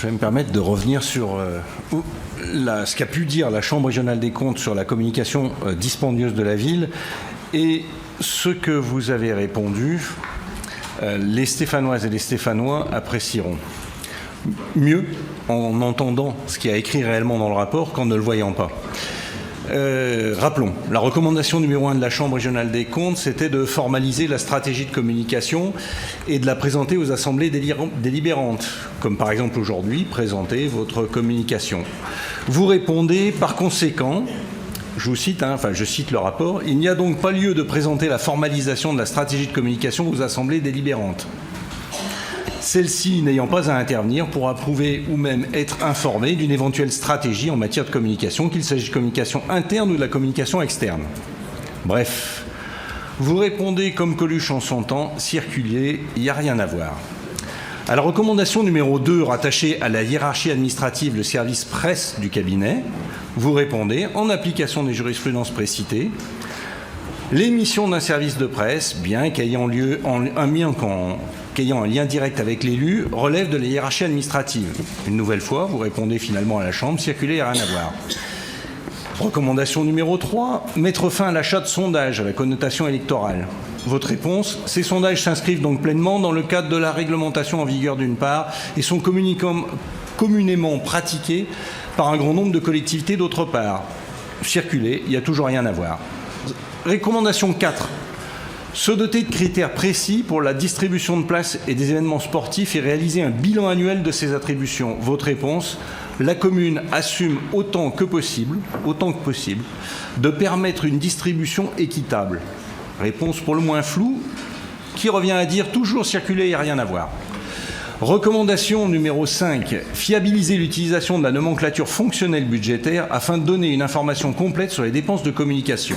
Je vais me permettre de revenir sur ce qu'a pu dire la Chambre régionale des comptes sur la communication dispendieuse de la ville et ce que vous avez répondu. Les Stéphanoises et les Stéphanois apprécieront mieux en entendant ce qu'il y a écrit réellement dans le rapport qu'en ne le voyant pas. Rappelons, la recommandation numéro 1 de la Chambre régionale des comptes, c'était de formaliser la stratégie de communication et de la présenter aux assemblées délibérantes, comme par exemple aujourd'hui, présenter votre communication. Vous répondez, par conséquent, je vous cite, je cite le rapport, il n'y a donc pas lieu de présenter la formalisation de la stratégie de communication aux assemblées délibérantes. Celle-ci n'ayant pas à intervenir pour approuver ou même être informée d'une éventuelle stratégie en matière de communication, qu'il s'agisse de communication interne ou de la communication externe. Bref, vous répondez comme Coluche en son temps, circulier, il n'y a rien à voir. À la recommandation numéro 2, rattachée à la hiérarchie administrative, le service presse du cabinet, vous répondez, en application des jurisprudences précitées, l'émission d'un service de presse, bien qu'ayant un lien direct avec l'élu, relève de la hiérarchie administrative. Une nouvelle fois, vous répondez finalement à la Chambre, circuler, il n'y a rien à voir. Recommandation numéro 3, mettre fin à l'achat de sondages à la connotation électorale. Votre réponse, ces sondages s'inscrivent donc pleinement dans le cadre de la réglementation en vigueur d'une part et sont communément pratiqués par un grand nombre de collectivités d'autre part. Circuler, il n'y a toujours rien à voir. Recommandation 4. Se doter de critères précis pour la distribution de places et des événements sportifs et réaliser un bilan annuel de ces attributions. Votre réponse, la commune assume autant que possible, de permettre une distribution équitable. Réponse pour le moins floue, qui revient à dire toujours circuler, il n'y a rien à voir. Recommandation numéro 5, fiabiliser l'utilisation de la nomenclature fonctionnelle budgétaire afin de donner une information complète sur les dépenses de communication.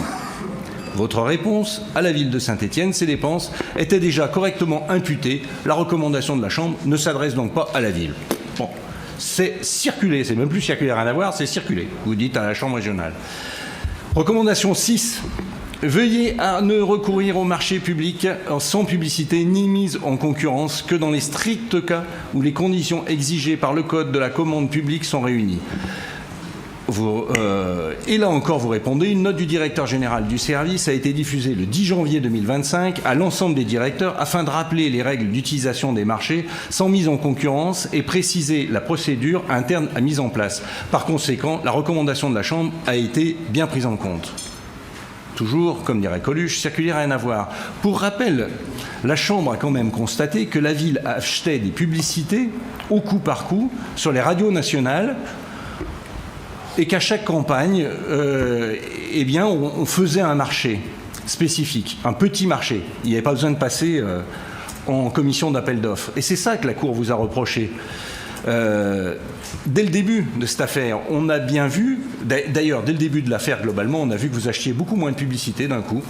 Votre réponse, à la ville de Saint-Étienne, ces dépenses étaient déjà correctement imputées. La recommandation de la Chambre ne s'adresse donc pas à la ville. Bon, c'est circuler, c'est même plus circuler, rien à voir, c'est circuler, vous dites à la Chambre régionale. Recommandation 6. Veuillez à ne recourir au marché public sans publicité ni mise en concurrence que dans les stricts cas où les conditions exigées par le Code de la commande publique sont réunies. Et là encore, vous répondez, une note du directeur général du service a été diffusée le 10 janvier 2025 à l'ensemble des directeurs afin de rappeler les règles d'utilisation des marchés sans mise en concurrence et préciser la procédure interne à mise en place. Par conséquent, la recommandation de la Chambre a été bien prise en compte. Toujours, comme dirait Coluche, circuler, rien à voir. Pour rappel, la Chambre a quand même constaté que la ville achetait des publicités au coup par coup sur les radios nationales et qu'à chaque campagne, on faisait un marché spécifique, un petit marché. Il n'y avait pas besoin de passer en commission d'appel d'offres. Et c'est ça que la Cour vous a reproché. Dès le début de cette affaire, on a bien vu, d'ailleurs, dès le début de l'affaire, globalement, on a vu que vous achetiez beaucoup moins de publicité d'un coup.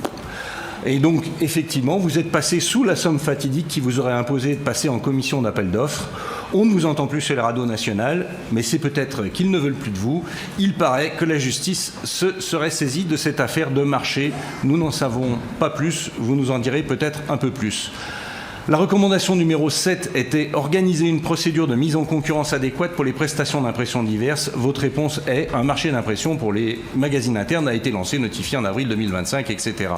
Et donc, effectivement, vous êtes passé sous la somme fatidique qui vous aurait imposé de passer en commission d'appel d'offres. On ne vous entend plus sur les radios nationales, mais c'est peut-être qu'ils ne veulent plus de vous. Il paraît que la justice se serait saisie de cette affaire de marché. Nous n'en savons pas plus, vous nous en direz peut-être un peu plus. La recommandation numéro 7 était organiser une procédure de mise en concurrence adéquate pour les prestations d'impression diverses. Votre réponse est un marché d'impression pour les magazines internes a été lancé, notifié en avril 2025, etc.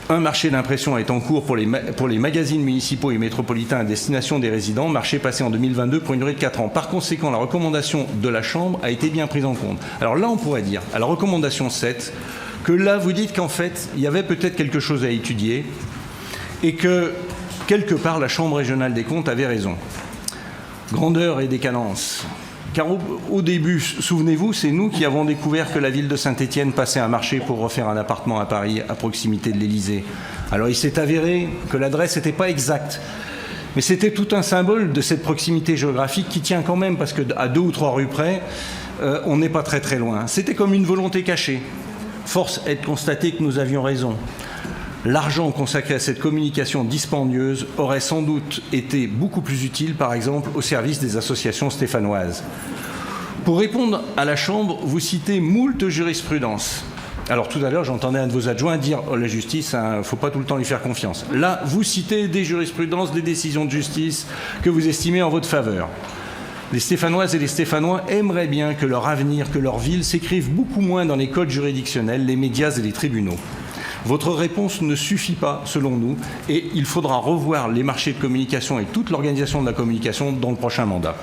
Un marché d'impression est en cours pour les magazines municipaux et métropolitains à destination des résidents, marché passé en 2022 pour une durée de 4 ans. Par conséquent, la recommandation de la Chambre a été bien prise en compte. Alors là, on pourrait dire, à la recommandation 7, que là, vous dites qu'en fait, il y avait peut-être quelque chose à étudier et que, quelque part, la Chambre régionale des comptes avait raison. Grandeur et décadence. Car au début, souvenez-vous, c'est nous qui avons découvert que la ville de Saint-Étienne passait un marché pour refaire un appartement à Paris, à proximité de l'Élysée. Alors il s'est avéré que l'adresse n'était pas exacte. Mais c'était tout un symbole de cette proximité géographique qui tient quand même, parce qu'à 2 ou 3 rues près, on n'est pas très très loin. C'était comme une volonté cachée. Force est de constater que nous avions raison. L'argent consacré à cette communication dispendieuse aurait sans doute été beaucoup plus utile, par exemple, au service des associations stéphanoises. Pour répondre à la Chambre, vous citez moult jurisprudences. Alors tout à l'heure, j'entendais un de vos adjoints dire « la justice, il ne faut pas tout le temps lui faire confiance ». Là, vous citez des jurisprudences, des décisions de justice que vous estimez en votre faveur. Les Stéphanoises et les Stéphanois aimeraient bien que leur avenir, que leur ville s'écrivent beaucoup moins dans les codes juridictionnels, les médias et les tribunaux. Votre réponse ne suffit pas, selon nous, et il faudra revoir les marchés de communication et toute l'organisation de la communication dans le prochain mandat.